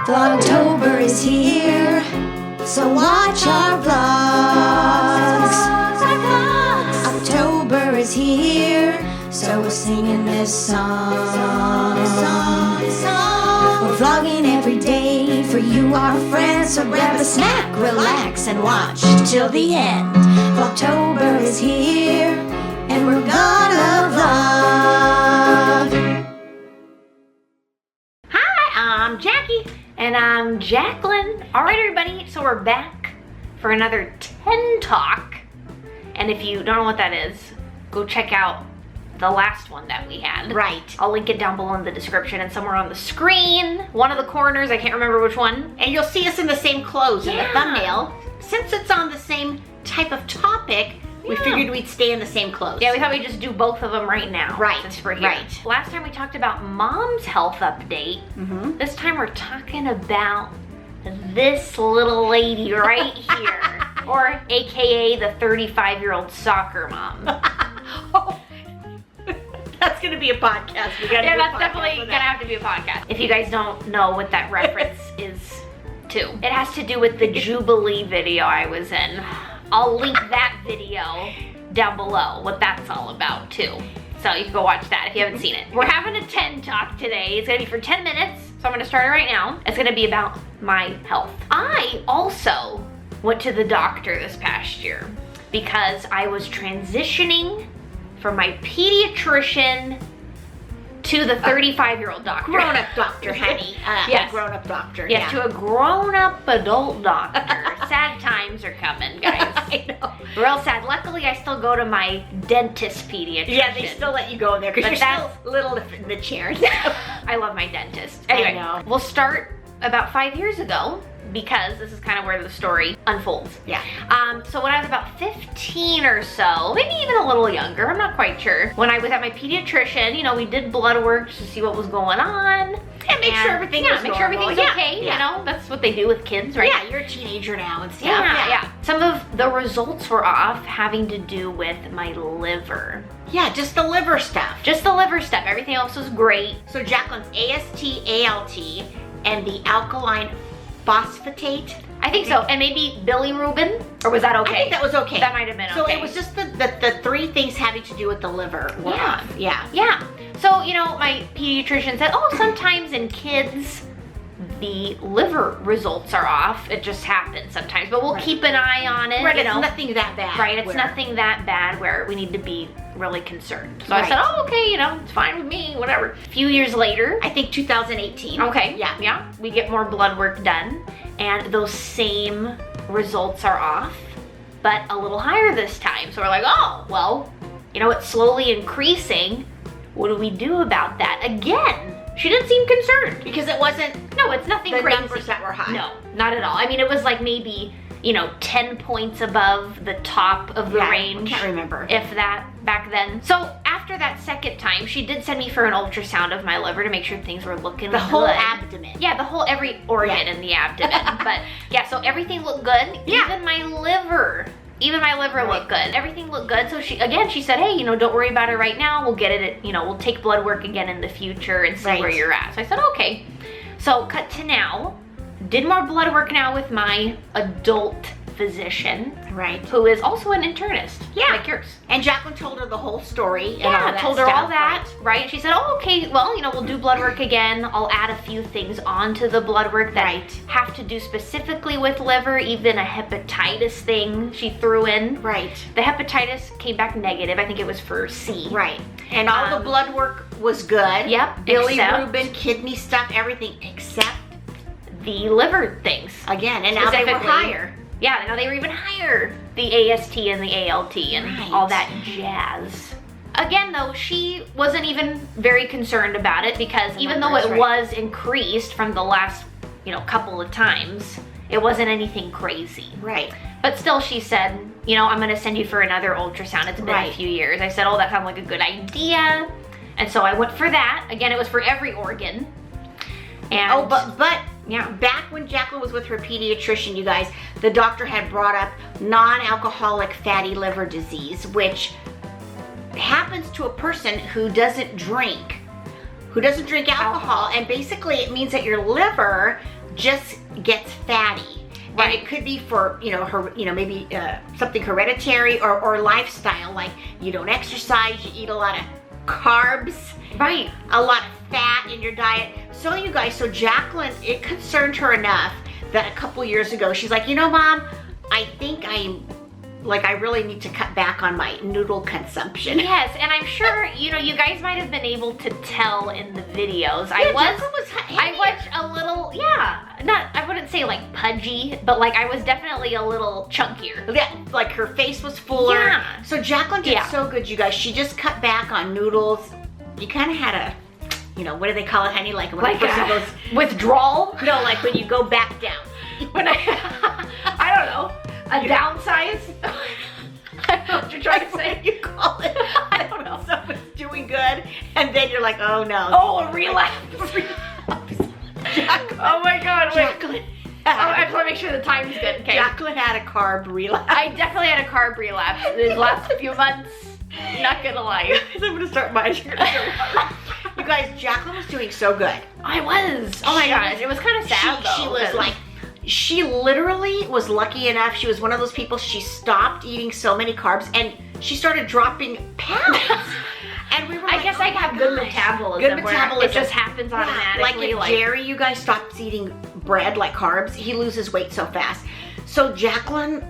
Vlogtober is here, so watch our vlogs. October is here, so we're singing this song. We're vlogging every day for you, our friends, so grab a snack, relax, and watch till the end. Vlogtober is here, and we're gonna vlog. I'm Jackie. And I'm Jacqueline. All right, everybody, so we're back for another 10 Talk. And if you don't know what that is, go check out the last one that we had. Right. I'll link it down below in the description and somewhere on the screen. One of the corners, I can't remember which one. And you'll see us in the same clothes in the thumbnail. Since it's on the same type of topic, we figured we'd stay in the same clothes. Yeah, we thought we'd just do both of them right now. Right, Since we're here. right. Last time we talked about Mom's health update. This time we're talking about this little lady right here. Or AKA the 35-year-old soccer mom. That's gonna be a podcast. We gotta do a that's podcast definitely on gonna have to be a podcast. If you guys don't know what that reference is to, it has to do with the Jubilee video I was in. I'll link that video down below, what that's all about too. So you can go watch that if you haven't seen it. We're having a 10 Talk today. It's gonna be for 10 minutes, so I'm gonna start it right now. It's gonna be about my health. I also went to the doctor this past year because I was transitioning from my pediatrician to the 35-year-old doctor. Grown-up doctor, honey. Yes. A grown-up doctor. Yes, to a grown-up adult doctor. Sad times are coming, guys. I know. Real sad. Luckily, I still go to my dentist pediatrician. Yeah, they still let you go there because you're still little in the chair. I love my dentist. Anyway, know. We'll start about 5 years ago because this is kind of where the story unfolds. Yeah. So when I was about 15 or so, maybe even a little younger, I'm not quite sure. When I was at my pediatrician, you know, we did blood work to see what was going on. And make sure everything was make sure normal. everything's okay. You know, that's what they do with kids, right? Yeah, you're a teenager now and stuff. Yeah. Some of the results were off having to do with my liver. Yeah, just the liver stuff. Just the liver stuff. Everything else was great. So Jacqueline's AST, ALT, and the alkaline phosphatate. I think so. And maybe bilirubin, or was that okay? I think that was okay. That might have been okay. So it was just the three things having to do with the liver were off. Yeah. Yeah. So, you know, my pediatrician said, oh, sometimes in kids, the liver results are off. It just happens sometimes, but we'll keep an eye on it. Right, you it's know? nothing that bad. Right, it's nothing that bad where we need to be really concerned. So I said, oh, okay, you know, it's fine with me, whatever. A few years later, I think 2018. Okay. Yeah. We get more blood work done, and those same results are off, but a little higher this time. So we're like, oh, well, you know, it's slowly increasing. What do we do about that? Again, she didn't seem concerned. Because it wasn't. No, it's nothing the crazy. numbers that were high. No, not at all. I mean, it was like maybe, you know, 10 points above the top of the range. I can't remember. If that, back then. So after that second time, she did send me for an ultrasound of my liver to make sure things were looking good. The whole abdomen. Yeah, every organ in the abdomen. But yeah, so everything looked good. Yeah. Even my liver looked good. Everything looked good. So she said, hey, you know, don't worry about it right now. We'll get it, you know, we'll take blood work again in the future and see where you're at. So I said, okay. So cut to now. Did more blood work now with my adult physician. Right. Who is also an internist. Yeah. Like yours. And Jacqueline told her the whole story. And Yeah, all that told her stuff, all that, right? And she said, oh, okay, well, you know, we'll do blood work again. I'll add a few things onto the blood work that have to do specifically with liver, even a hepatitis thing she threw in. Right. The hepatitis came back negative. I think it was for C. Right. And all the blood work was good. Yep. Bilirubin, kidney stuff, everything except the liver things. Again, and now they were higher. Yeah, now they were even higher. The AST and the ALT and all that jazz. Again, though, she wasn't even very concerned about it because even though it was increased from the last, you know, couple of times, it wasn't anything crazy. Right. But still, she said, you know, I'm going to send you for another ultrasound. It's been a few years. I said, oh, that sounds like a good idea. And so I went for that. Again, it was for every organ. And but yeah, back when Jacqueline was with her pediatrician, you guys, the doctor had brought up non-alcoholic fatty liver disease, which happens to a person who doesn't drink alcohol, and basically it means that your liver just gets fatty. Right. And it could be for, maybe something hereditary or lifestyle, like you don't exercise, you eat a lot of carbs, Right. a lot of fat in your diet. So you guys, Jacqueline, it concerned her enough that a couple years ago, she's like, Mom, I think I really need to cut back on my noodle consumption. Yes, and I'm sure, you guys might have been able to tell in the videos. Yeah, I Jacqueline was a little, I wouldn't say like pudgy, but like I was definitely a little chunkier. Yeah, like her face was fuller. Yeah. So Jacqueline did so good, you guys. She just cut back on noodles. You kind of had a, what do they call it, honey? Like when a person goes withdrawal? No, like when you go back down. When I don't know, a downsize? I don't know what you're trying to say. You call it. I don't know. Someone's doing good, and then you're like, oh no. Oh, a relapse. Oh my God, wait. Jacqueline. I just want to make sure the time's good, okay? Jacqueline had a carb relapse. I definitely had a carb relapse these last few months. Not gonna lie. I'm gonna start mine. You guys, Jacqueline was doing so good. I was. Oh my gosh, it was kind of sad though. She was like, she literally was lucky enough. She was one of those people, she stopped eating so many carbs and she started dropping pounds. And we were I guess I have good metabolism. Good where metabolism. It just happens automatically. Like if Jerry, you guys, stops eating bread, like carbs, he loses weight so fast. So Jacqueline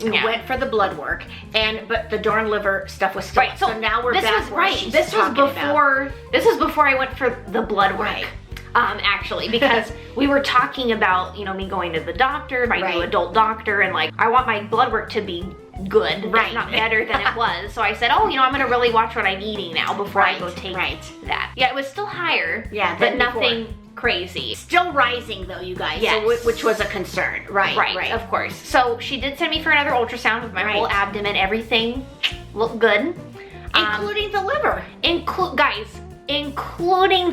went for the blood work, but the darn liver stuff was still. Right. So now we're back where she's This was talking about. This was before I went for the blood work. Right. Actually, because we were talking about, me going to the doctor, my new adult doctor, and like, I want my blood work to be good, if not better than it was. So I said, I'm gonna really watch what I'm eating now before I go take that. Yeah, it was still higher, but nothing crazy. Still rising though, you guys, yes. so, which was a concern. Right, of course. So she did send me for another ultrasound with my whole abdomen, everything looked good. Including the liver. Including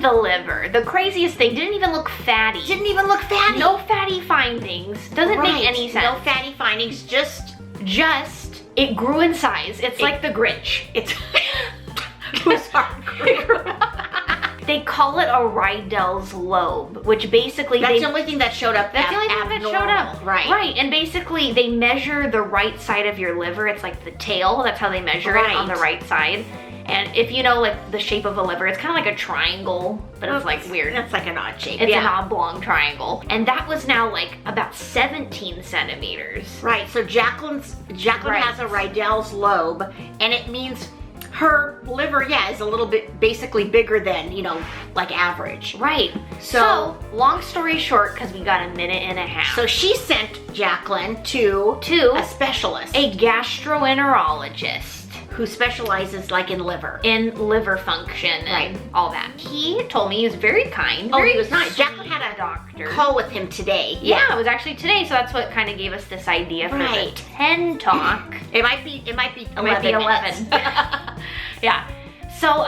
the liver. The craziest thing, didn't even look fatty. Didn't even look fatty. No fatty findings. Doesn't make any sense. No fatty findings, just it grew in size. It's like the Grinch. It's They call it a Rydell's lobe, which basically that's the only thing that showed up. That's the only thing that showed up. Right. And basically they measure the right side of your liver. It's like the tail. That's how they measure it on the right side. And if you know like the shape of a liver, it's kind of like a triangle, but it's like weird. That's like an odd shape. It's an oblong triangle. And that was now like about 17 centimeters. Right, so Jacqueline has a Rydell's lobe, and it means her liver, is a little bit basically bigger than, like average. Right. So long story short, because we got a minute and a half. So she sent Jacqueline to a specialist. A gastroenterologist. Who specializes like in liver. In liver function and all that. He told me, he was very kind. Oh, he was nice. Jacqueline had a doctor call with him today. Yeah, it was actually today, so that's what kind of gave us this idea for the 10 talk. It might be 11. Yeah. So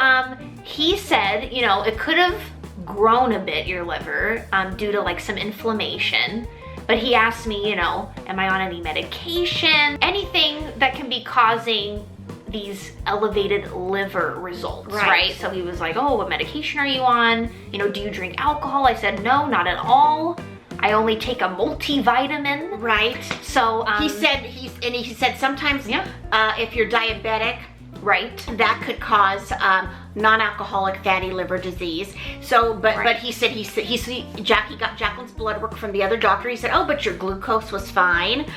he said, it could have grown a bit, your liver, due to like some inflammation. But he asked me, am I on any medication? Anything that can be causing these elevated liver results, right? So he was like, oh, what medication are you on? Do you drink alcohol? I said, no, not at all. I only take a multivitamin. Right. So he said sometimes if you're diabetic, that could cause non-alcoholic fatty liver disease. So, but he said Jackie got Jacqueline's blood work from the other doctor. He said, oh, but your glucose was fine.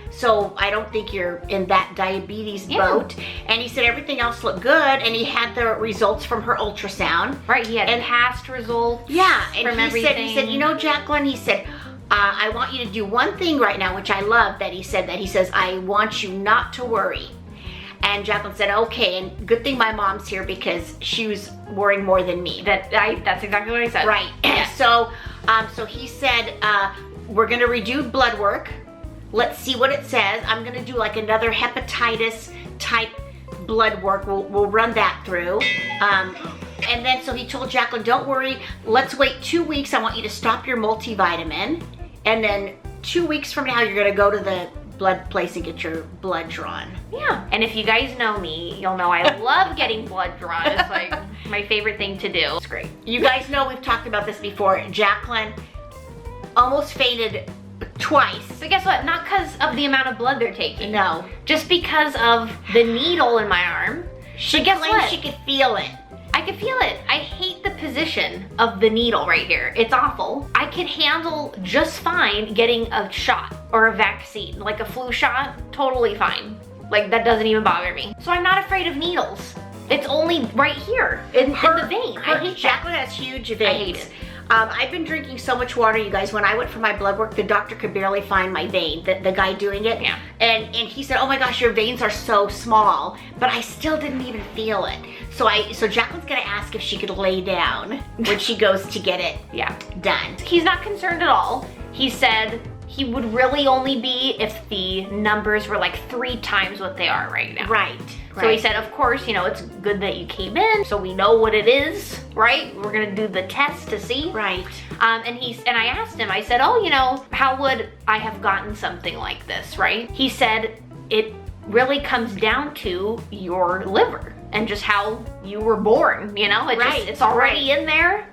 So I don't think you're in that diabetes boat. And he said everything else looked good, and he had the results from her ultrasound. Right, he had past results. Yeah, and from everything. He said, Jacqueline, he said, I want you to do one thing right now, which I love that he said that. He says, I want you not to worry. And Jacqueline said, okay, and good thing my mom's here because she was worrying more than me. That's exactly what I said. Right. So he said, we're gonna redo blood work. Let's see what it says. I'm gonna do like another hepatitis type blood work. We'll run that through. And then so he told Jacqueline, don't worry, let's wait 2 weeks. I want you to stop your multivitamin. And then 2 weeks from now, you're gonna go to the blood place and get your blood drawn. Yeah, and if you guys know me, you'll know I love getting blood drawn. It's like my favorite thing to do. It's great. You guys know we've talked about this before. Jacqueline almost fainted twice. But guess what? Not because of the amount of blood they're taking. No. Just because of the needle in my arm. She But guess claimed what? she could feel it. I can feel it. I hate the position of the needle right here. It's awful. I could handle just fine getting a shot or a vaccine, like a flu shot, totally fine. Like that doesn't even bother me. So I'm not afraid of needles. It's only right here in the vein. I hate that. Jacqueline has huge veins. I hate it. I've been drinking so much water, you guys. When I went for my blood work, the doctor could barely find my vein, the guy doing it. Yeah. And he said, oh my gosh, your veins are so small. But I still didn't even feel it. So Jacqueline's gonna ask if she could lay down when she goes to get it done. He's not concerned at all. He said he would really only be if the numbers were like 3 times what they are right now. Right. So he said, of course, you know, it's good that you came in, so we know what it is, right? We're gonna do the test to see. Right. And I asked him, I said, oh, you know, how would I have gotten something like this, right? He said, it really comes down to your liver and just how you were born, you know? It's already in there,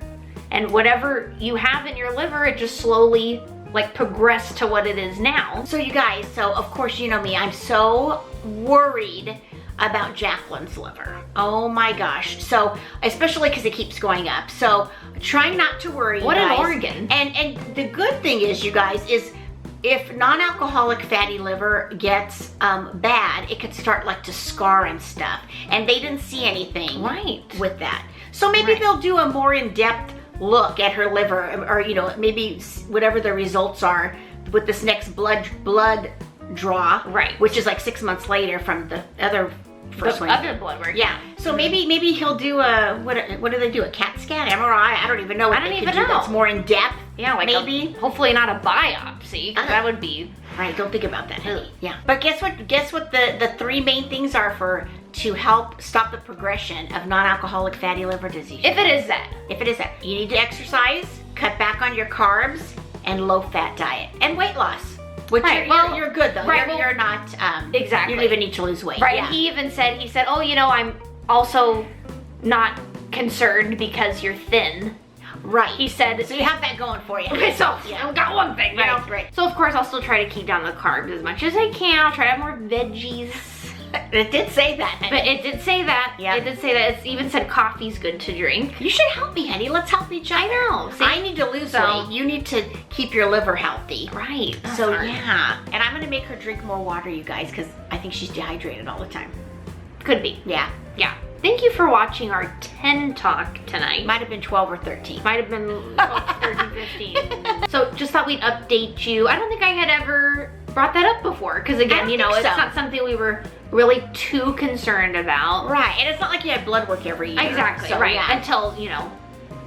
and whatever you have in your liver, it just slowly like progressed to what it is now. So you guys, so of course you know me, I'm so worried about Jacqueline's liver. Oh my gosh. So, especially because it keeps going up. So, trying not to worry, you What guys. an organ. And the good thing is, you guys, is if non-alcoholic fatty liver gets bad, it could start like to scar and stuff. And they didn't see anything with that. So maybe they'll do a more in-depth look at her liver, or you know, maybe whatever the results are with this next blood draw, which is like 6 months later from the other first one. Other blood work. Yeah. So maybe he'll do a what do they do? A CAT scan, MRI? I don't even know. What they could do that's more in depth. Yeah, like maybe. Hopefully not a biopsy. That would be. Right. Don't think about that, honey. Yeah. But guess what? Guess what? The 3 main things are to help stop the progression of non-alcoholic fatty liver disease. If it is that. If it is that, you need to exercise, cut back on your carbs, and low-fat diet, and weight loss. Which you're good though. Right, you're not exactly. You don't even need to lose weight. Right. Yeah. And he even said, oh, you know, I'm also not concerned because you're thin. Right. He said. So you have that going for you. So I've got one thing, you know? Right. So of course I'll still try to keep down the carbs as much as I can. I'll try to have more veggies. It did say that, honey. But it did say that. Yeah. It did say that. It even said coffee's good to drink. You should help me, honey. Let's help each other. I know. See? I need to lose weight. You need to keep your liver healthy. Right. So yeah. And I'm gonna make her drink more water, you guys, because I think she's dehydrated all the time. Could be. Yeah. Yeah. Thank you for watching our 10 talk tonight. Might have been 12 or 13. Might have been 12, 13, 15. So just thought we'd update you. I don't think I had ever brought that up before. Because again, you know, it's not something we were really too concerned about. Right. And it's not like you had blood work every year. Exactly. So, right. Yeah. Until, you know,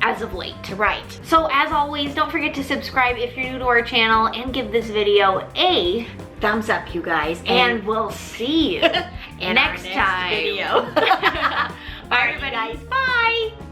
as of late. Right. So as always, don't forget to subscribe if you're new to our channel and give this video a thumbs up, you guys. And we'll see you in next our next time. video. All right, everybody. Guys. Bye.